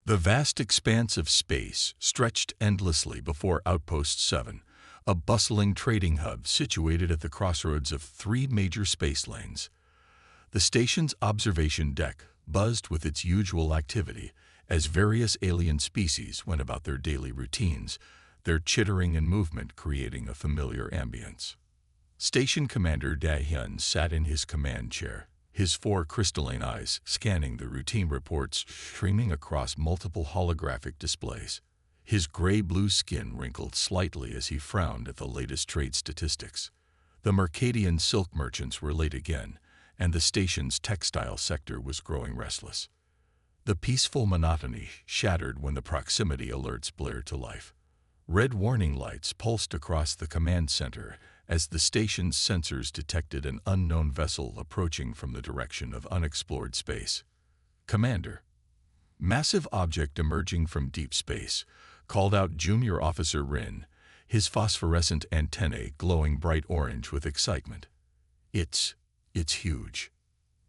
The vast expanse of space stretched endlessly before Outpost 7, a bustling trading hub situated at the crossroads of three major space lanes. The station's observation deck buzzed with its usual activity as various alien species went about their daily routines, their chittering and movement creating a familiar ambience. Station Commander Da-hyun sat in his command chair, his four crystalline eyes scanning the routine reports streaming across multiple holographic displays. His gray-blue skin wrinkled slightly as he frowned at the latest trade statistics. The Mercadian silk merchants were late again, and the station's textile sector was growing restless. The peaceful monotony shattered when the proximity alerts blared to life. Red warning lights pulsed across the command center as the station's sensors detected an unknown vessel approaching from the direction of unexplored space. "Commander." Massive object emerging from deep space, called out Junior Officer Rin, his phosphorescent antennae glowing bright orange with excitement. It's huge."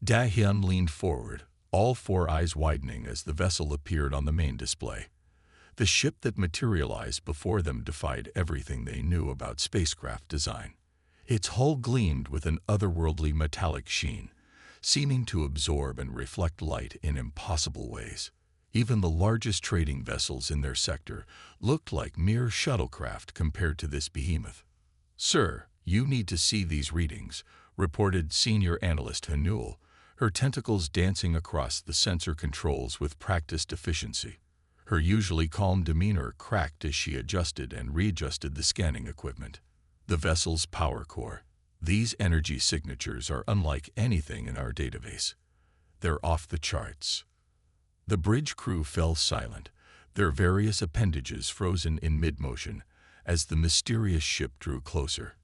Da-hyun leaned forward, all four eyes widening as the vessel appeared on the main display. The ship that materialized before them defied everything they knew about spacecraft design. Its hull gleamed with an otherworldly metallic sheen, seeming to absorb and reflect light in impossible ways. Even the largest trading vessels in their sector looked like mere shuttlecraft compared to this behemoth. "Sir, you need to see these readings," reported Senior Analyst Hanul, her tentacles dancing across the sensor controls with practiced efficiency. Her usually calm demeanor cracked as she adjusted and readjusted the scanning equipment. The vessel's power core. "These energy signatures are unlike anything in our database. They're off the charts." The bridge crew fell silent, their various appendages frozen in mid-motion as the mysterious ship drew closer.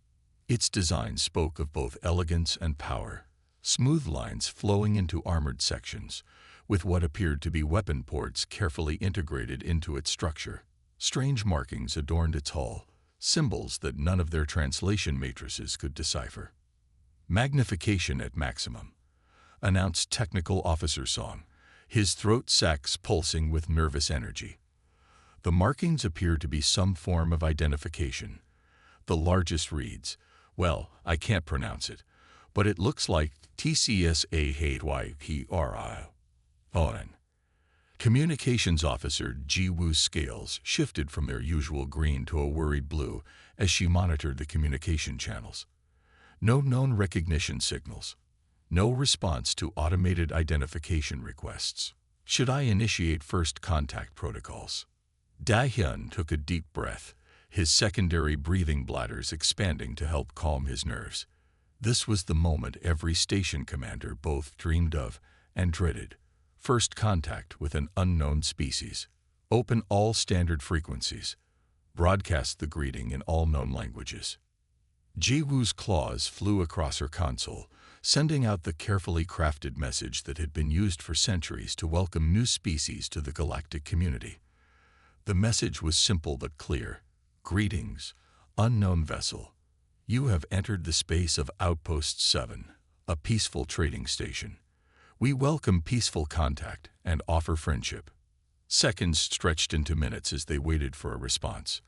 Its design spoke of both elegance and power, smooth lines flowing into armored sections, with what appeared to be weapon ports carefully integrated into its structure. Strange markings adorned its hull, symbols that none of their translation matrices could decipher. "Magnification at maximum," announced Technical Officer Song, his throat sacs pulsing with nervous energy. The markings appear to be some form of identification. The largest reads, "Well, I can't pronounce it, but it looks like TCSAHYPRI. ON." Communications Officer Ji-woo's scales shifted from their usual green to a worried blue as she monitored the communication channels. No known recognition signals. No response to automated identification requests. "Should I initiate first contact protocols?" Da-hyun took a deep breath, his secondary breathing bladders expanding to help calm his nerves. This was the moment every station commander both dreamed of and dreaded. First contact with an unknown species. Open all standard frequencies. Broadcast the greeting in all known languages. Ji-woo's claws flew across her console, sending out the carefully crafted message that had been used for centuries to welcome new species to the galactic community. The message was simple but clear. "Greetings, unknown vessel. You have entered the space of Outpost 7, a peaceful trading station. We welcome peaceful contact and offer friendship." Seconds stretched into minutes as they waited for a response.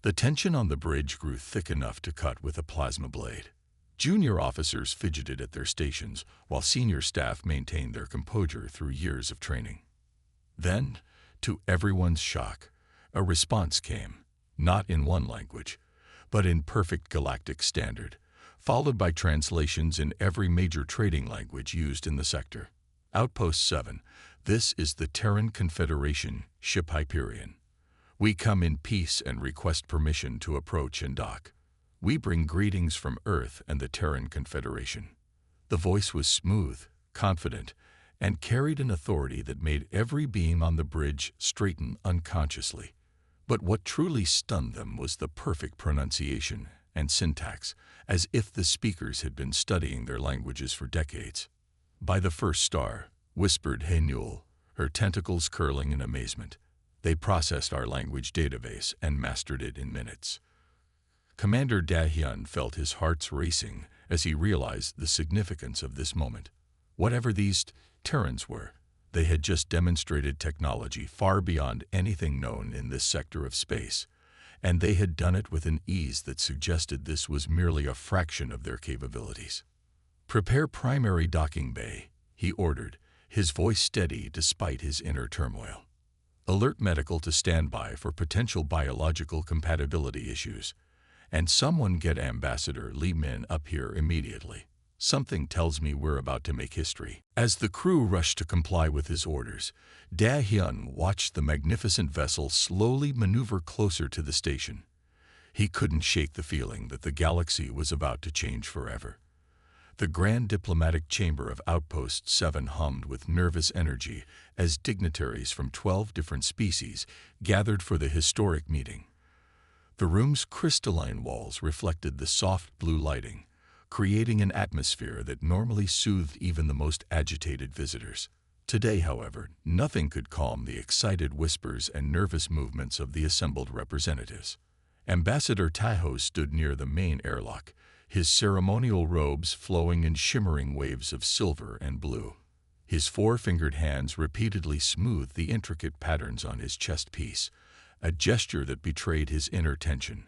The tension on the bridge grew thick enough to cut with a plasma blade. Junior officers fidgeted at their stations, while senior staff maintained their composure through years of training. Then, to everyone's shock, a response came, not in one language, but in perfect galactic standard, followed by translations in every major trading language used in the sector. "Outpost 7, this is the Terran Confederation, ship Hyperion. We come in peace and request permission to approach and dock. We bring greetings from Earth and the Terran Confederation." The voice was smooth, confident, and carried an authority that made every being on the bridge straighten unconsciously. But what truly stunned them was the perfect pronunciation and syntax, as if the speakers had been studying their languages for decades. "By the first star," whispered Haenul, her tentacles curling in amazement. "They processed our language database and mastered it in minutes." Commander Da-hyun felt his heart racing as he realized the significance of this moment. Whatever these Terrans were, They had just demonstrated technology far beyond anything known in this sector of space, and they had done it with an ease that suggested this was merely a fraction of their capabilities. "Prepare primary docking bay," he ordered, his voice steady despite his inner turmoil. "Alert medical to stand by for potential biological compatibility issues. And someone get Ambassador Li Min up here immediately. Something tells me we're about to make history." As the crew rushed to comply with his orders, Da Hyun watched the magnificent vessel slowly maneuver closer to the station. He couldn't shake the feeling that the galaxy was about to change forever. The grand diplomatic chamber of Outpost 7 hummed with nervous energy as dignitaries from 12 different species gathered for the historic meeting. The room's crystalline walls reflected the soft blue lighting, creating an atmosphere that normally soothed even the most agitated visitors. Today, however, nothing could calm the excited whispers and nervous movements of the assembled representatives. Ambassador Tahoe stood near the main airlock, his ceremonial robes flowing in shimmering waves of silver and blue. His four-fingered hands repeatedly smoothed the intricate patterns on his chest piece, a gesture that betrayed his inner tension.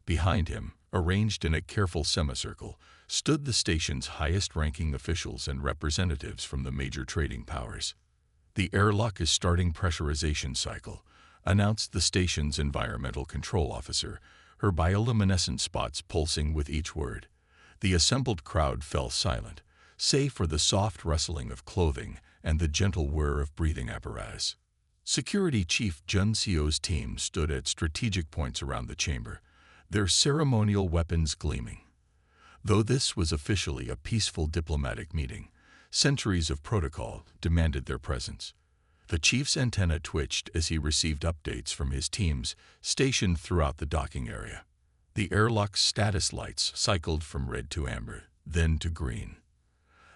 Behind him, arranged in a careful semicircle, stood the station's highest-ranking officials and representatives from the major trading powers. "The airlock is starting pressurization cycle," announced the station's environmental control officer, her bioluminescent spots pulsing with each word. The assembled crowd fell silent, save for the soft rustling of clothing and the gentle whir of breathing apparatus. Security Chief Jun Seo's team stood at strategic points around the chamber, their ceremonial weapons gleaming. Though this was officially a peaceful diplomatic meeting, centuries of protocol demanded their presence. The chief's antenna twitched as he received updates from his teams stationed throughout the docking area. The airlock's status lights cycled from red to amber, then to green.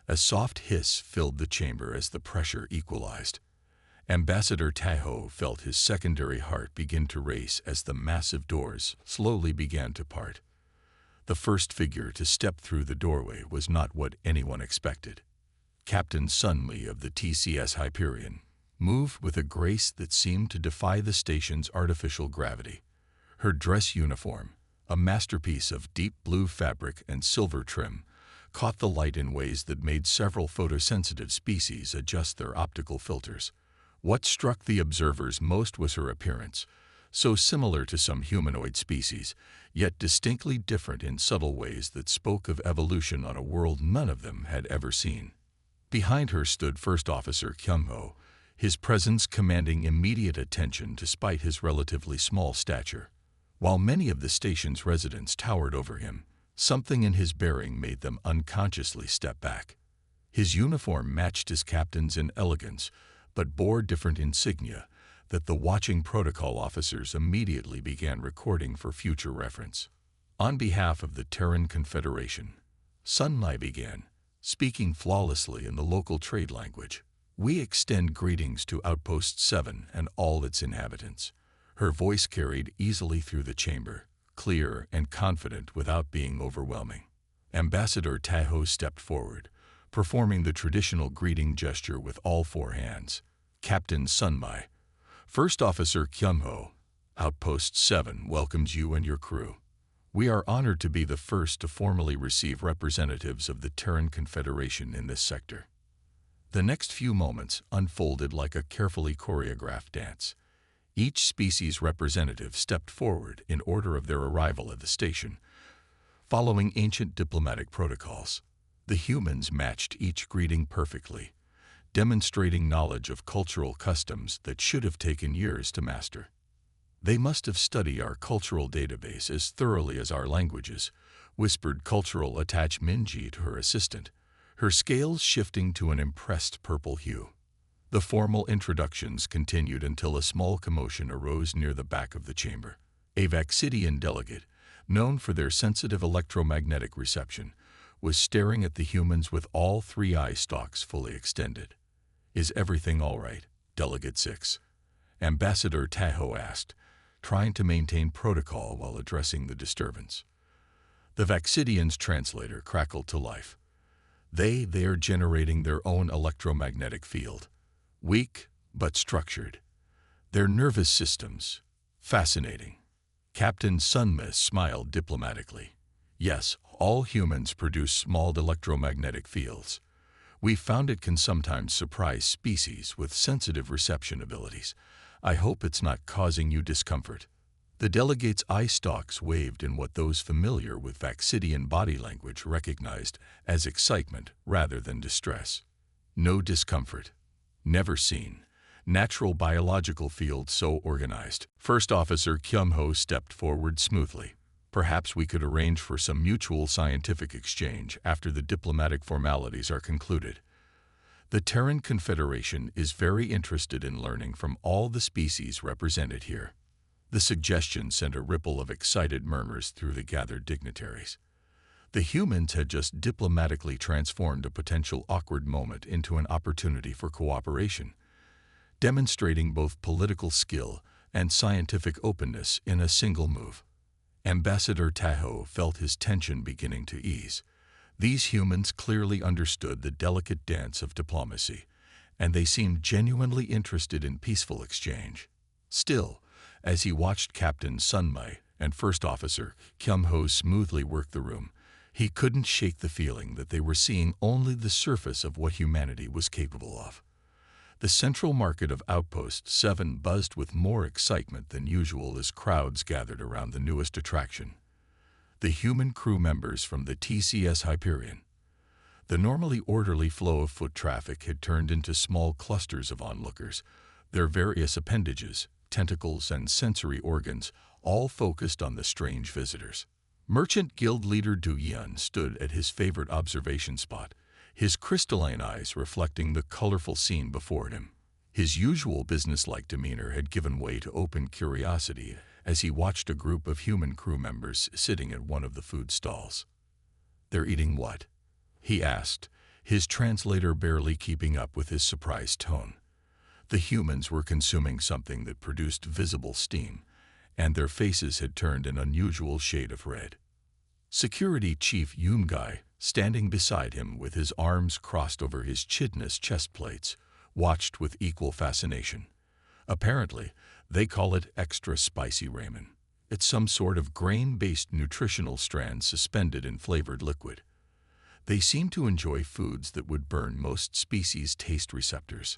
A soft hiss filled the chamber as the pressure equalized. Ambassador Tahoe felt his secondary heart begin to race as the massive doors slowly began to part. The first figure to step through the doorway was not what anyone expected. Captain Sun Li of the TCS Hyperion moved with a grace that seemed to defy the station's artificial gravity. Her dress uniform, a masterpiece of deep blue fabric and silver trim, caught the light in ways that made several photosensitive species adjust their optical filters. What struck the observers most was her appearance, so similar to some humanoid species, yet distinctly different in subtle ways that spoke of evolution on a world none of them had ever seen. Behind her stood First Officer Kyung-ho, his presence commanding immediate attention despite his relatively small stature. While many of the station's residents towered over him, something in his bearing made them unconsciously step back. His uniform matched his captain's in elegance, but bore different insignia that the watching protocol officers immediately began recording for future reference. On behalf of the Terran Confederation, Sun Li began, speaking flawlessly in the local trade language. "We extend greetings to Outpost 7 and all its inhabitants." Her voice carried easily through the chamber, clear and confident without being overwhelming. Ambassador Tahoe stepped forward, performing the traditional greeting gesture with all four hands. "Captain Sun Mai, First Officer Kyung-ho, Outpost 7 welcomes you and your crew. We are honored to be the first to formally receive representatives of the Terran Confederation in this sector." The next few moments unfolded like a carefully choreographed dance. Each species representative stepped forward in order of their arrival at the station, following ancient diplomatic protocols. The humans matched each greeting perfectly, demonstrating knowledge of cultural customs that should have taken years to master. "They must have studied our cultural database as thoroughly as our languages," whispered cultural attaché Minji to her assistant, her scales shifting to an impressed purple hue. The formal introductions continued until a small commotion arose near the back of the chamber. A Vaxidian delegate, known for their sensitive electromagnetic reception, was staring at the humans with all three eye stalks fully extended. "Is everything all right, Delegate 6?" Ambassador Tahoe asked, trying to maintain protocol while addressing the disturbance. The Vaxidian's translator crackled to life. They're generating their own electromagnetic field. Weak, but structured. Their nervous systems. Fascinating. Captain Sunma smiled diplomatically. Yes, all humans produce small electromagnetic fields. We found it can sometimes surprise species with sensitive reception abilities. I hope it's not causing you discomfort. The delegate's eye stalks waved in what those familiar with Vaxidian body language recognized as excitement rather than distress. No discomfort. Never seen. Natural biological field so organized. First Officer Kyung-ho stepped forward smoothly. Perhaps we could arrange for some mutual scientific exchange after the diplomatic formalities are concluded. The Terran Confederation is very interested in learning from all the species represented here. The suggestion sent a ripple of excited murmurs through the gathered dignitaries. The humans had just diplomatically transformed a potential awkward moment into an opportunity for cooperation, demonstrating both political skill and scientific openness in a single move. Ambassador Tahoe felt his tension beginning to ease. These humans clearly understood the delicate dance of diplomacy, and they seemed genuinely interested in peaceful exchange. Still, as he watched Captain Sunmai and First Officer Kyung-ho smoothly work the room, he couldn't shake the feeling that they were seeing only the surface of what humanity was capable of. The central market of Outpost 7 buzzed with more excitement than usual as crowds gathered around the newest attraction. The human crew members from the TCS Hyperion. The normally orderly flow of foot traffic had turned into small clusters of onlookers, their various appendages, tentacles, and sensory organs all focused on the strange visitors. Merchant Guild leader Du Yun stood at his favorite observation spot, his crystalline eyes reflecting the colorful scene before him. His usual businesslike demeanor had given way to open curiosity as he watched a group of human crew members sitting at one of the food stalls. "They're eating what?" he asked, his translator barely keeping up with his surprised tone. The humans were consuming something that produced visible steam, and their faces had turned an unusual shade of red. Security Chief Yoongai, standing beside him with his arms crossed over his chidness chest plates, watched with equal fascination. Apparently, they call it extra spicy ramen. It's some sort of grain-based nutritional strand suspended in flavored liquid. They seem to enjoy foods that would burn most species' taste receptors.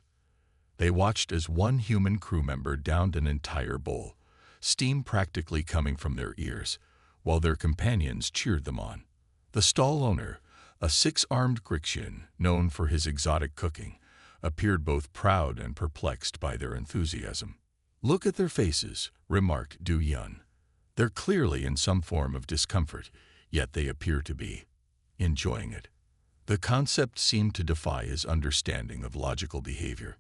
They watched as one human crew member downed an entire bowl, steam practically coming from their ears, while their companions cheered them on. The stall owner, a six-armed Grixian known for his exotic cooking, appeared both proud and perplexed by their enthusiasm. "Look at their faces," remarked Du Yun. "They're clearly in some form of discomfort, yet they appear to be enjoying it." The concept seemed to defy his understanding of logical behavior.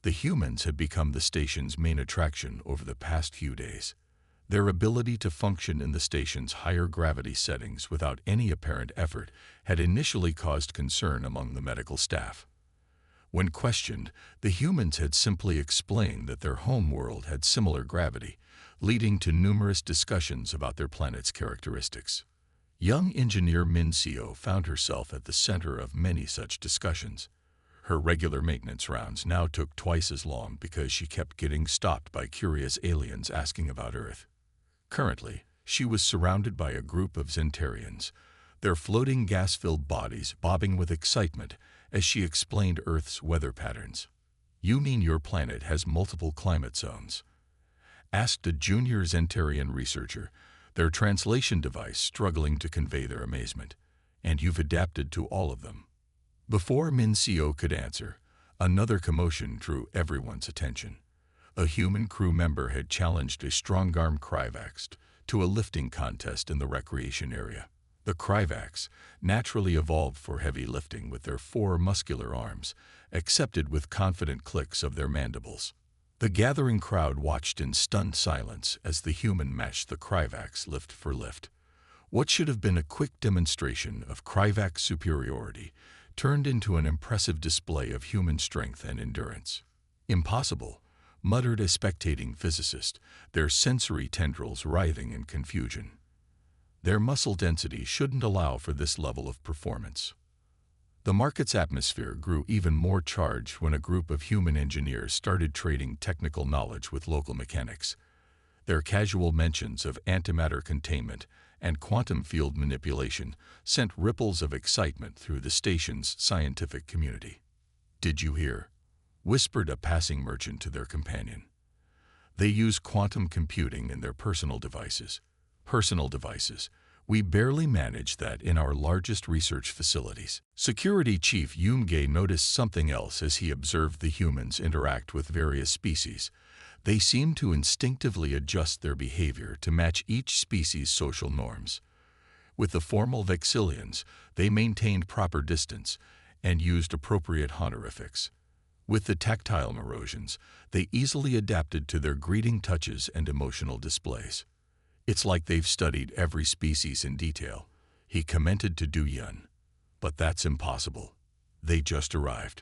The humans had become the station's main attraction over the past few days. Their ability to function in the station's higher gravity settings without any apparent effort had initially caused concern among the medical staff. When questioned, the humans had simply explained that their home world had similar gravity, leading to numerous discussions about their planet's characteristics. Young engineer Min Seo found herself at the center of many such discussions. Her regular maintenance rounds now took twice as long because she kept getting stopped by curious aliens asking about Earth. Currently, she was surrounded by a group of Zentarians, their floating gas-filled bodies bobbing with excitement as she explained Earth's weather patterns. "You mean your planet has multiple climate zones?" asked a junior Zentarian researcher, their translation device struggling to convey their amazement. "And you've adapted to all of them?" Before Min Seo could answer, another commotion drew everyone's attention. A human crew member had challenged a strongarm Kryvax to a lifting contest in the recreation area. The Kryvax, naturally evolved for heavy lifting with their 4 muscular arms, accepted with confident clicks of their mandibles. The gathering crowd watched in stunned silence as the human matched the Kryvax lift for lift. What should have been a quick demonstration of Kryvax superiority turned into an impressive display of human strength and endurance. "Impossible," muttered a spectating physicist, their sensory tendrils writhing in confusion. "Their muscle density shouldn't allow for this level of performance." The market's atmosphere grew even more charged when a group of human engineers started trading technical knowledge with local mechanics. Their casual mentions of antimatter containment and quantum field manipulation sent ripples of excitement through the station's scientific community. "Did you hear?" whispered a passing merchant to their companion. "They use quantum computing in their personal devices." Personal devices. We barely manage that in our largest research facilities. Security Chief Yoomge noticed something else as he observed the humans interact with various species. They seem to instinctively adjust their behavior to match each species' social norms. With the formal Vexillians, they maintained proper distance and used appropriate honorifics. With the tactile Merosians, they easily adapted to their greeting touches and emotional displays. "It's like they've studied every species in detail," he commented to Du Yun. "But that's impossible. They just arrived."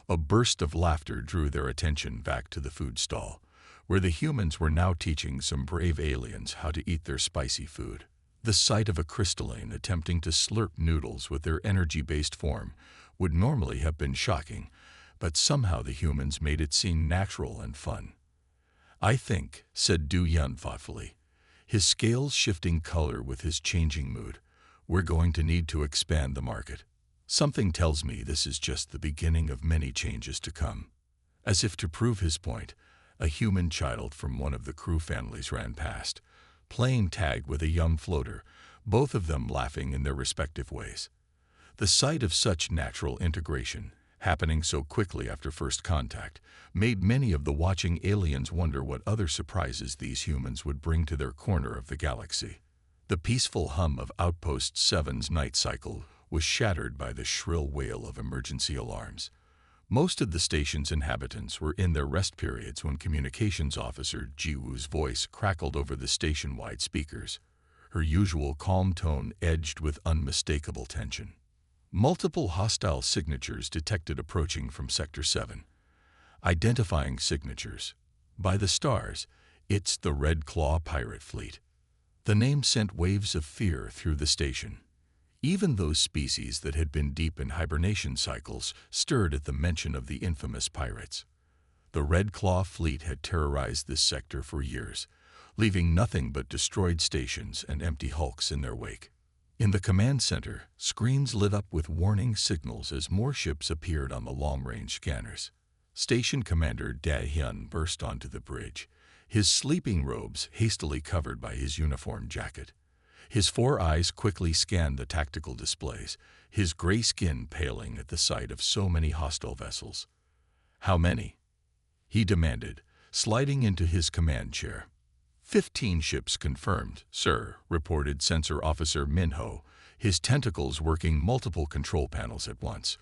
A burst of laughter drew their attention back to the food stall, where the humans were now teaching some brave aliens how to eat their spicy food. The sight of a crystalline attempting to slurp noodles with their energy-based form would normally have been shocking, but somehow the humans made it seem natural and fun. "I think," said Du Yun thoughtfully, his scales shifting color with his changing mood, "we're going to need to expand the market. Something tells me this is just the beginning of many changes to come." As if to prove his point, a human child from one of the crew families ran past, playing tag with a young floater, both of them laughing in their respective ways. The sight of such natural integration, happening so quickly after first contact, made many of the watching aliens wonder what other surprises these humans would bring to their corner of the galaxy. The peaceful hum of Outpost 7's night cycle was shattered by the shrill wail of emergency alarms. Most of the station's inhabitants were in their rest periods when Communications Officer Jiwoo's voice crackled over the station-wide speakers, her usual calm tone edged with unmistakable tension. Multiple hostile signatures detected approaching from Sector 7. Identifying signatures. By the stars, it's the Red Claw pirate fleet. The name sent waves of fear through the station. Even those species that had been deep in hibernation cycles stirred at the mention of the infamous pirates. The Red Claw fleet had terrorized this sector for years, leaving nothing but destroyed stations and empty hulks in their wake. In the command center, screens lit up with warning signals as more ships appeared on the long-range scanners. Station Commander Da Hyun burst onto the bridge, his sleeping robes hastily covered by his uniform jacket. His 4 eyes quickly scanned the tactical displays, his gray skin paling at the sight of so many hostile vessels. "How many?" he demanded, sliding into his command chair. 15 ships confirmed, sir," reported Sensor Officer Minho, his tentacles working multiple control panels at once.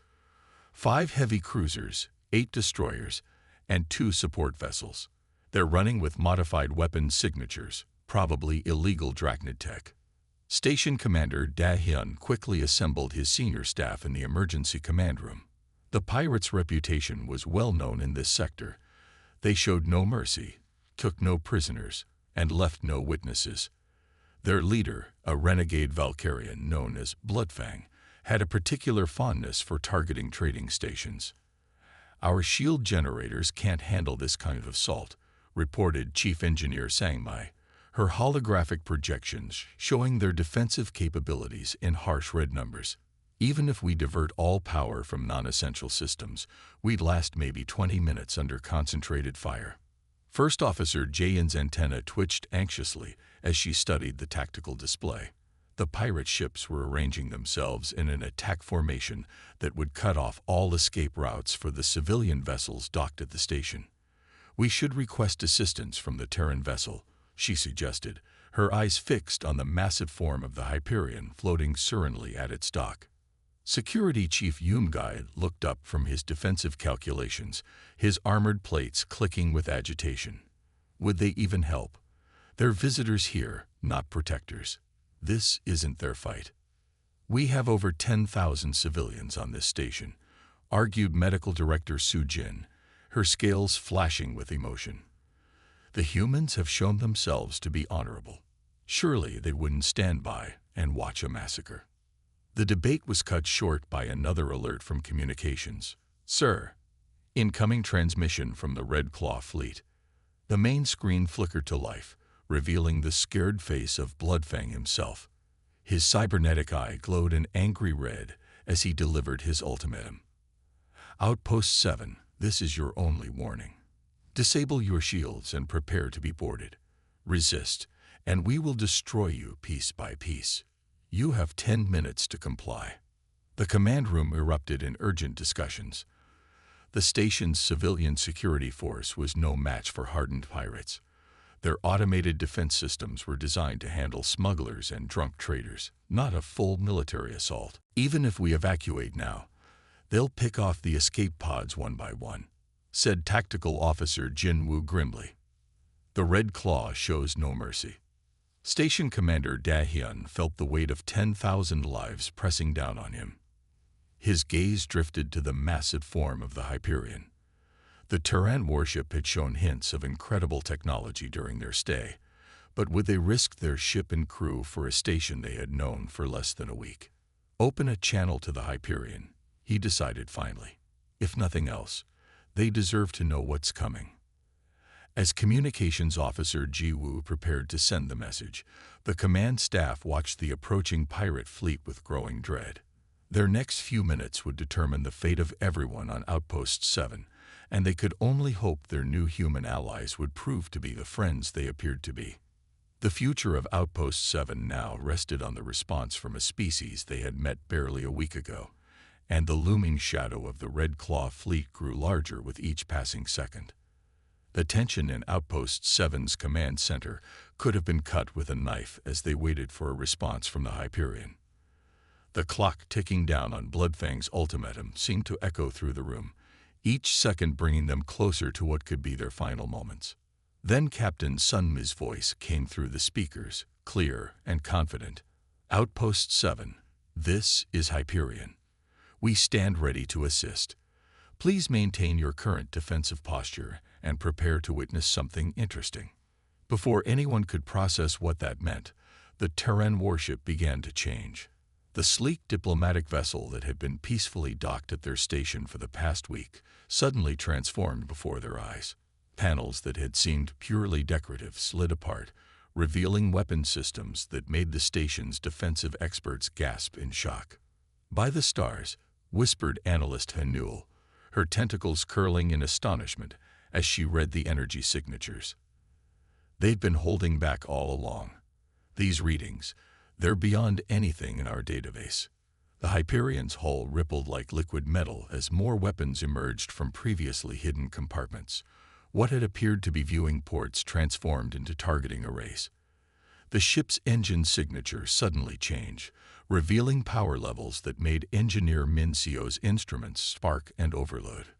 5 heavy cruisers, 8 destroyers, and 2 support vessels. They're running with modified weapon signatures, probably illegal Drachnid tech. Station Commander Da Hyun quickly assembled his senior staff in the emergency command room. The pirates' reputation was well known in this sector. They showed no mercy, took no prisoners, and left no witnesses. Their leader, a renegade Valkyrian known as Bloodfang, had a particular fondness for targeting trading stations. "Our shield generators can't handle this kind of assault," reported Chief Engineer Sangmai, her holographic projections showing their defensive capabilities in harsh red numbers. "Even if we divert all power from non-essential systems, we'd last maybe 20 minutes under concentrated fire." First Officer Jayan's antenna twitched anxiously as she studied the tactical display. The pirate ships were arranging themselves in an attack formation that would cut off all escape routes for the civilian vessels docked at the station. "We should request assistance from the Terran vessel," she suggested, her eyes fixed on the massive form of the Hyperion floating serenely at its dock. Security Chief Yoomgai looked up from his defensive calculations, his armored plates clicking with agitation. Would they even help? They're visitors here, not protectors. This isn't their fight. "We have over 10,000 civilians on this station," argued Medical Director Su Jin, her scales flashing with emotion. "The humans have shown themselves to be honorable. Surely they wouldn't stand by and watch a massacre." The debate was cut short by another alert from communications. "Sir, incoming transmission from the Red Claw fleet." The main screen flickered to life, revealing the scared face of Bloodfang himself. His cybernetic eye glowed an angry red as he delivered his ultimatum. "Outpost 7, this is your only warning. Disable your shields and prepare to be boarded. Resist, and we will destroy you piece by piece. You have 10 minutes to comply." The command room erupted in urgent discussions. The station's civilian security force was no match for hardened pirates. Their automated defense systems were designed to handle smugglers and drunk traders, not a full military assault. "Even if we evacuate now, they'll pick off the escape pods one by one," said Tactical Officer Jin Woo grimly. "The Red Claw shows no mercy." Station Commander Da Hyun felt the weight of 10,000 lives pressing down on him. His gaze drifted to the massive form of the Hyperion. The Terran Warship had shown hints of incredible technology during their stay, but would they risk their ship and crew for a station they had known for less than a week? Open a channel to the Hyperion, he decided finally. If nothing else, they deserve to know what's coming. As Communications Officer Ji Woo prepared to send the message, the command staff watched the approaching pirate fleet with growing dread. Their next few minutes would determine the fate of everyone on Outpost 7, and they could only hope their new human allies would prove to be the friends they appeared to be. The future of Outpost 7 now rested on the response from a species they had met barely a week ago, and the looming shadow of the Red Claw fleet grew larger with each passing second. The tension in Outpost 7's command center could have been cut with a knife as they waited for a response from the Hyperion. The clock ticking down on Bloodfang's ultimatum seemed to echo through the room, each second bringing them closer to what could be their final moments. Then Captain Sunmi's voice came through the speakers, clear and confident. "Outpost 7, this is Hyperion. We stand ready to assist. Please maintain your current defensive posture and prepare to witness something interesting." Before anyone could process what that meant, the Terran Warship began to change. The sleek diplomatic vessel that had been peacefully docked at their station for the past week suddenly transformed before their eyes. Panels that had seemed purely decorative slid apart, revealing weapon systems that made the station's defensive experts gasp in shock. "By the stars," whispered Analyst Hanul, her tentacles curling in astonishment as she read the energy signatures. "They've been holding back all along. These readings, they're beyond anything in our database." The Hyperion's hull rippled like liquid metal as more weapons emerged from previously hidden compartments. What had appeared to be viewing ports transformed into targeting arrays. The ship's engine signature suddenly changed, revealing power levels that made Engineer Minsio's instruments spark and overload.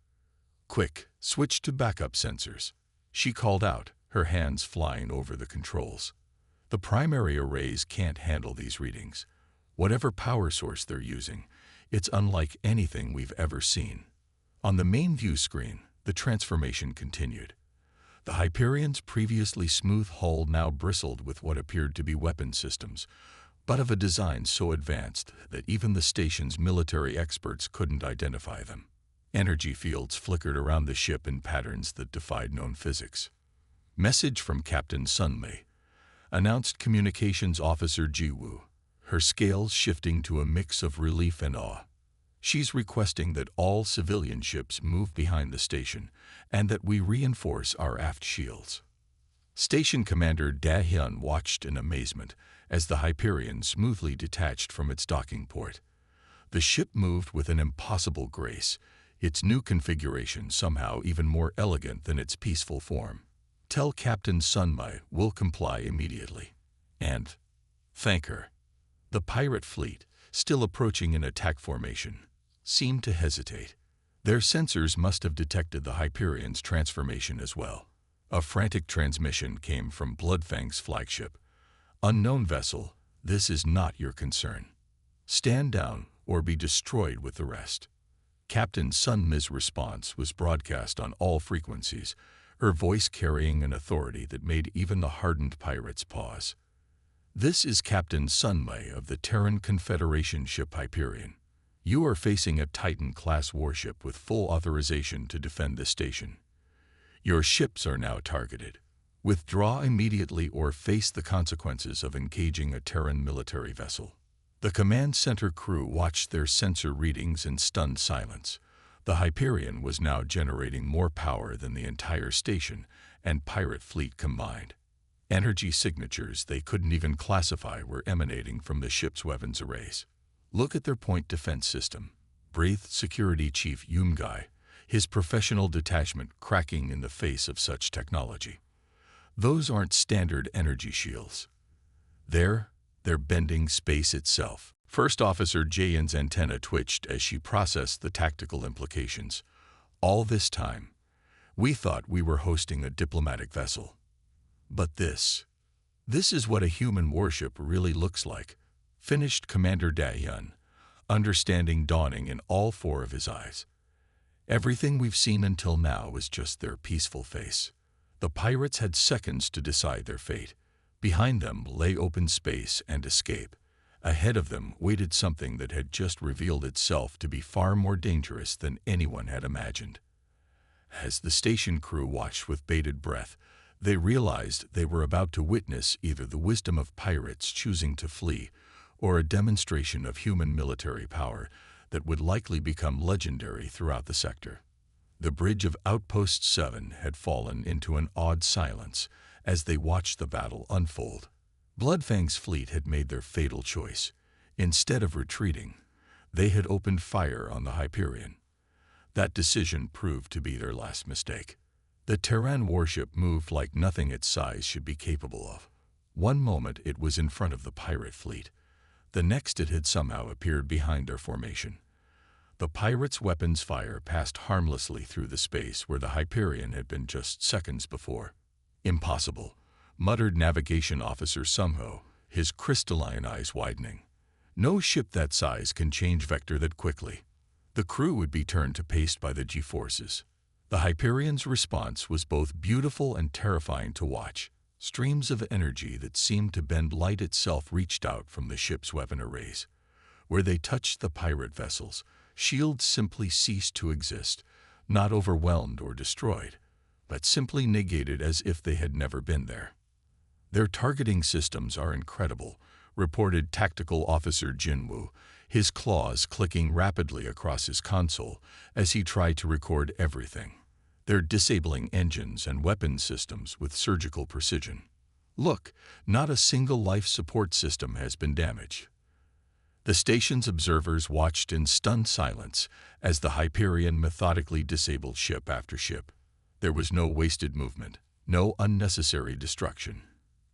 "Quick, switch to backup sensors," she called out, her hands flying over the controls. "The primary arrays can't handle these readings. Whatever power source they're using, it's unlike anything we've ever seen." On the main view screen, the transformation continued. The Hyperion's previously smooth hull now bristled with what appeared to be weapon systems, but of a design so advanced that even the station's military experts couldn't identify them. Energy fields flickered around the ship in patterns that defied known physics. "Message from Captain Sunmi," announced Communications Officer Jiwoo, her scales shifting to a mix of relief and awe. "She's requesting that all civilian ships move behind the station and that we reinforce our aft shields." Station Commander Da Hyun watched in amazement as the Hyperion smoothly detached from its docking port. The ship moved with an impossible grace, its new configuration somehow even more elegant than its peaceful form. "Tell Captain Sunmi we'll comply immediately. And thank her." The pirate fleet, still approaching in attack formation, seemed to hesitate. Their sensors must have detected the Hyperion's transformation as well. A frantic transmission came from Bloodfang's flagship. "Unknown vessel, this is not your concern. Stand down or be destroyed with the rest." Captain Sunmi's response was broadcast on all frequencies, her voice carrying an authority that made even the hardened pirates pause. This is Captain Sunmay of the Terran Confederation ship Hyperion. You are facing a Titan-class warship with full authorization to defend the station. Your ships are now targeted. Withdraw immediately or face the consequences of engaging a Terran military vessel. The command center crew watched their sensor readings in stunned silence. The Hyperion was now generating more power than the entire station and pirate fleet combined. Energy signatures they couldn't even classify were emanating from the ship's weapons arrays. Look at their point defense system. Breathed Security Chief Yungai, his professional detachment cracking in the face of such technology. Those aren't standard energy shields. They're bending space itself. First Officer Jayan's antenna twitched as she processed the tactical implications. All this time, we thought we were hosting a diplomatic vessel. But this is what a human warship really looks like, finished Commander Dayan, understanding dawning in all four of his eyes. Everything we've seen until now was just their peaceful face. The pirates had seconds to decide their fate. Behind them lay open space and escape. Ahead of them waited something that had just revealed itself to be far more dangerous than anyone had imagined. As the station crew watched with bated breath, they realized they were about to witness either the wisdom of pirates choosing to flee or a demonstration of human military power that would likely become legendary throughout the sector. The bridge of Outpost 7 had fallen into an awed silence as they watched the battle unfold. Bloodfang's fleet had made their fatal choice. Instead of retreating, they had opened fire on the Hyperion. That decision proved to be their last mistake. The Terran Warship moved like nothing its size should be capable of. One moment it was in front of the pirate fleet. The next it had somehow appeared behind their formation. The pirates' weapons fire passed harmlessly through the space where the Hyperion had been just seconds before. "Impossible," muttered Navigation Officer Sumho, his crystalline eyes widening. "No ship that size can change vector that quickly." The crew would be turned to paste by the G-forces. The Hyperion's response was both beautiful and terrifying to watch. Streams of energy that seemed to bend light itself reached out from the ship's weapon arrays. Where they touched the pirate vessels, shields simply ceased to exist, not overwhelmed or destroyed, but simply negated as if they had never been there. "Their targeting systems are incredible," reported Tactical Officer Jinwoo, his claws clicking rapidly across his console as he tried to record everything. "They're disabling engines and weapon systems with surgical precision. Look, not a single life support system has been damaged." The station's observers watched in stunned silence as the Hyperion methodically disabled ship after ship. There was no wasted movement, no unnecessary destruction.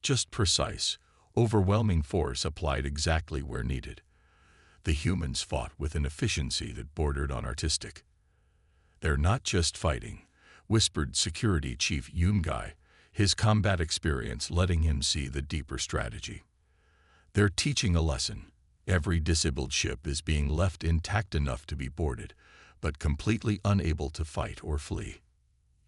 Just precise, overwhelming force applied exactly where needed. The humans fought with an efficiency that bordered on artistic. "They're not just fighting," whispered Security Chief Yungai, his combat experience letting him see the deeper strategy. "They're teaching a lesson. Every disabled ship is being left intact enough to be boarded, but completely unable to fight or flee.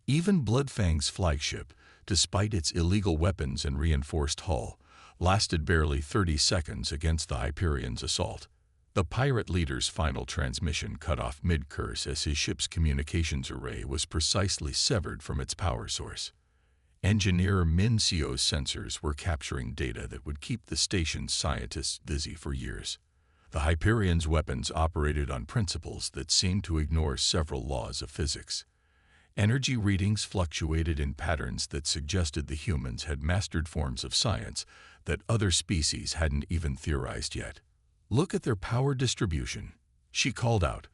Even Bloodfang's flagship, despite its illegal weapons and reinforced hull, lasted barely 30 seconds against the Hyperion's assault." The pirate leader's final transmission cut off mid-curse as his ship's communications array was precisely severed from its power source. Engineer Min Seo's sensors were capturing data that would keep the station's scientists busy for years. The Hyperion's weapons operated on principles that seemed to ignore several laws of physics. Energy readings fluctuated in patterns that suggested the humans had mastered forms of science that other species hadn't even theorized yet. "Look at their power distribution," she called out,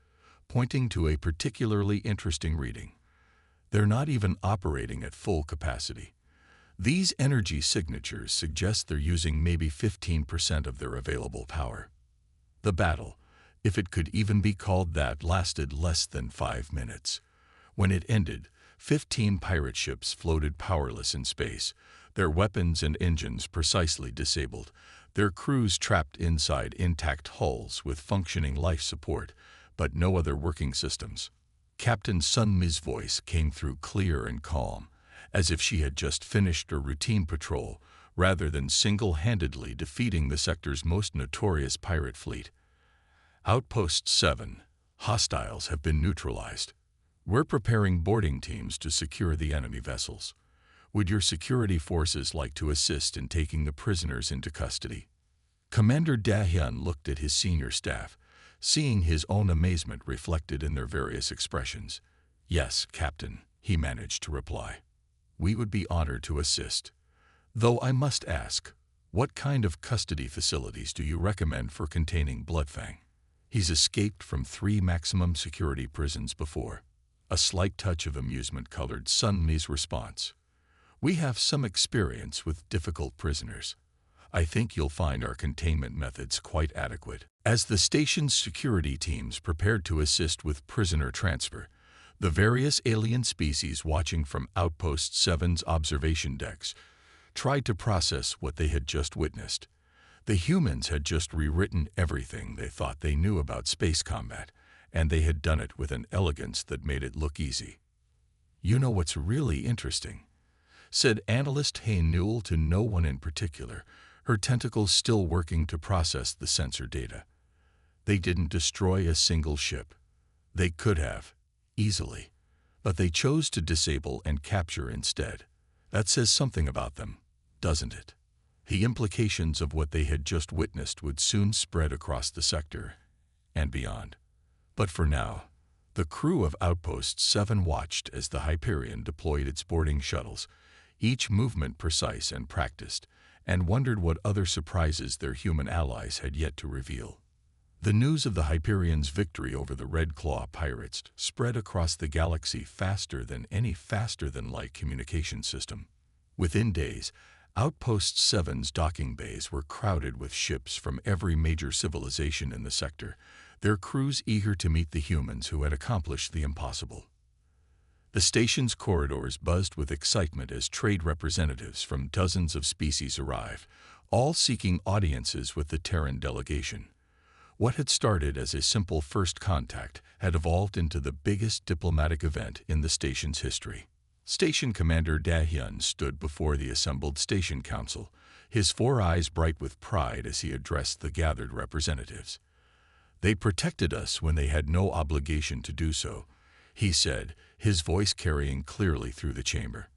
pointing to a particularly interesting reading. "They're not even operating at full capacity. These energy signatures suggest they're using maybe 15% of their available power." The battle, if it could even be called that, lasted less than 5 minutes. When it ended, 15 pirate ships floated powerless in space, their weapons and engines precisely disabled, their crews trapped inside intact hulls with functioning life support, but no other working systems. Captain Sunmi's voice came through clear and calm, as if she had just finished a routine patrol rather than single-handedly defeating the sector's most notorious pirate fleet. Outpost 7. Hostiles have been neutralized. We're preparing boarding teams to secure the enemy vessels. Would your security forces like to assist in taking the prisoners into custody? Commander Dahyun looked at his senior staff, seeing his own amazement reflected in their various expressions. "Yes, Captain," he managed to reply. "We would be honored to assist. Though I must ask, what kind of custody facilities do you recommend for containing Bloodfang? He's escaped from 3 maximum security prisons before." A slight touch of amusement colored Sun Mi's response. "We have some experience with difficult prisoners. I think you'll find our containment methods quite adequate." As the station's security teams prepared to assist with prisoner transfer, the various alien species watching from Outpost 7's observation decks tried to process what they had just witnessed. The humans had just rewritten everything they thought they knew about space combat, and they had done it with an elegance that made it look easy. "You know what's really interesting?" said Analyst Hay Newell to no one in particular, her tentacles still working to process the sensor data. "They didn't destroy a single ship. They could have, easily, but they chose to disable and capture instead. That says something about them, doesn't it?" The implications of what they had just witnessed would soon spread across the sector and beyond. But for now, the crew of Outpost 7 watched as the Hyperion deployed its boarding shuttles, each movement precise and practiced, and wondered what other surprises their human allies had yet to reveal. The news of the Hyperion's victory over the Red Claw pirates spread across the galaxy faster than any faster-than-light communication system. Within days, Outpost 7's docking bays were crowded with ships from every major civilization in the sector, their crews eager to meet the humans who had accomplished the impossible. The station's corridors buzzed with excitement as trade representatives from dozens of species arrived, all seeking audiences with the Terran delegation. What had started as a simple first contact had evolved into the biggest diplomatic event in the station's history. Station Commander Dahyun stood before the assembled station council, his 4 eyes bright with pride as he addressed the gathered representatives. "They protected us when they had no obligation to do so," he said, his voice carrying clearly through the chamber.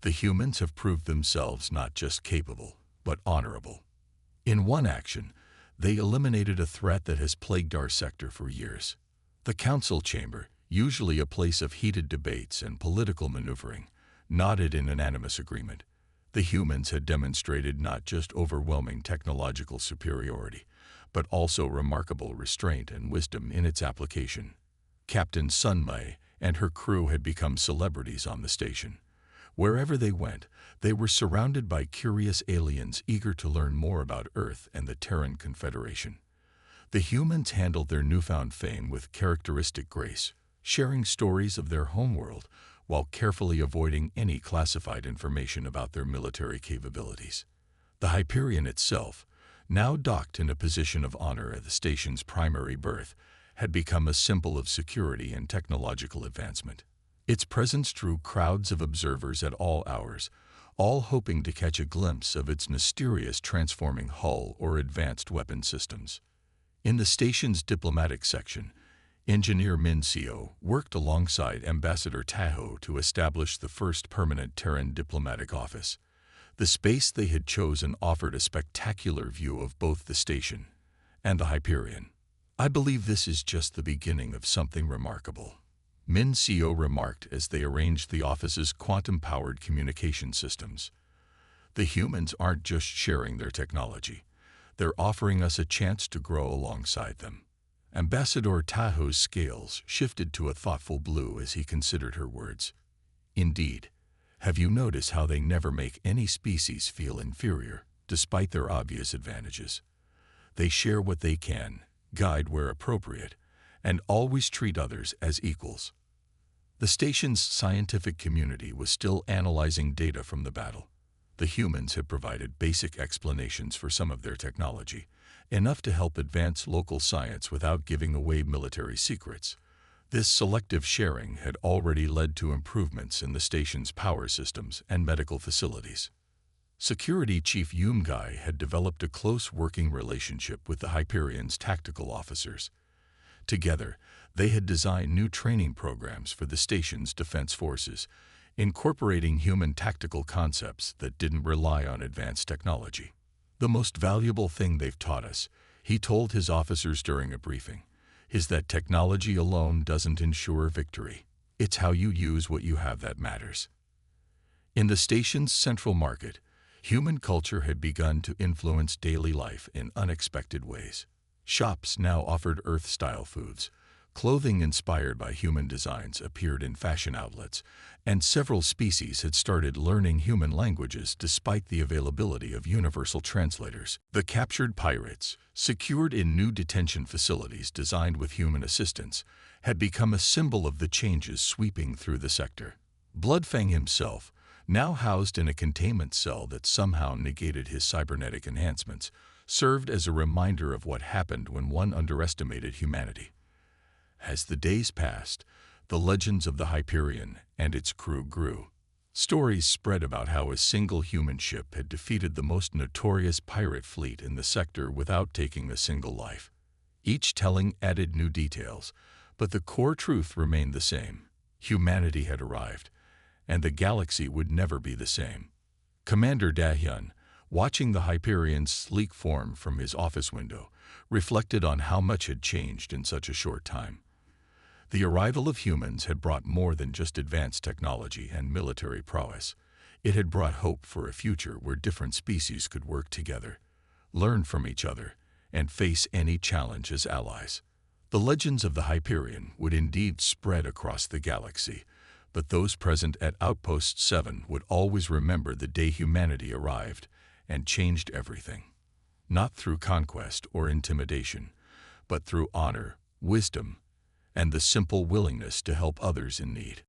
"The humans have proved themselves not just capable, but honorable. In one action, they eliminated a threat that has plagued our sector for years." The council chamber, usually a place of heated debates and political maneuvering, nodded in unanimous agreement. The humans had demonstrated not just overwhelming technological superiority, but also remarkable restraint and wisdom in its application. Captain Sun Mi and her crew had become celebrities on the station. Wherever they went, they were surrounded by curious aliens eager to learn more about Earth and the Terran Confederation. The humans handled their newfound fame with characteristic grace, sharing stories of their homeworld while carefully avoiding any classified information about their military capabilities. The Hyperion itself, now docked in a position of honor at the station's primary berth, had become a symbol of security and technological advancement. Its presence drew crowds of observers at all hours, all hoping to catch a glimpse of its mysterious transforming hull or advanced weapon systems. In the station's diplomatic section, Engineer Min Seo worked alongside Ambassador Tahoe to establish the first permanent Terran diplomatic office. The space they had chosen offered a spectacular view of both the station and the Hyperion. "I believe this is just the beginning of something remarkable," Min Seo remarked as they arranged the office's quantum-powered communication systems. "The humans aren't just sharing their technology. They're offering us a chance to grow alongside them." Ambassador Tahoe's scales shifted to a thoughtful blue as he considered her words. "Indeed. Have you noticed how they never make any species feel inferior, despite their obvious advantages? They share what they can, guide where appropriate, and always treat others as equals." The station's scientific community was still analyzing data from the battle. The humans had provided basic explanations for some of their technology, enough to help advance local science without giving away military secrets. This selective sharing had already led to improvements in the station's power systems and medical facilities. Security Chief Yumgai had developed a close working relationship with the Hyperion's tactical officers. Together, they had designed new training programs for the station's defense forces, incorporating human tactical concepts that didn't rely on advanced technology. The most valuable thing they've taught us, he told his officers during a briefing, is that technology alone doesn't ensure victory. It's how you use what you have that matters. In the station's central market, human culture had begun to influence daily life in unexpected ways. Shops now offered Earth-style foods. Clothing inspired by human designs appeared in fashion outlets, and several species had started learning human languages despite the availability of universal translators. The captured pirates, secured in new detention facilities designed with human assistance, had become a symbol of the changes sweeping through the sector. Bloodfang himself, now housed in a containment cell that somehow negated his cybernetic enhancements, served as a reminder of what happened when one underestimated humanity. As the days passed, the legends of the Hyperion and its crew grew. Stories spread about how a single human ship had defeated the most notorious pirate fleet in the sector without taking a single life. Each telling added new details, but the core truth remained the same. Humanity had arrived, and the galaxy would never be the same. Commander Dahyun, watching the Hyperion's sleek form from his office window, reflected on how much had changed in such a short time. The arrival of humans had brought more than just advanced technology and military prowess. It had brought hope for a future where different species could work together, learn from each other, and face any challenge as allies. The legends of the Hyperion would indeed spread across the galaxy, but those present at Outpost 7 would always remember the day humanity arrived and changed everything. Not through conquest or intimidation, but through honor, wisdom, and the simple willingness to help others in need.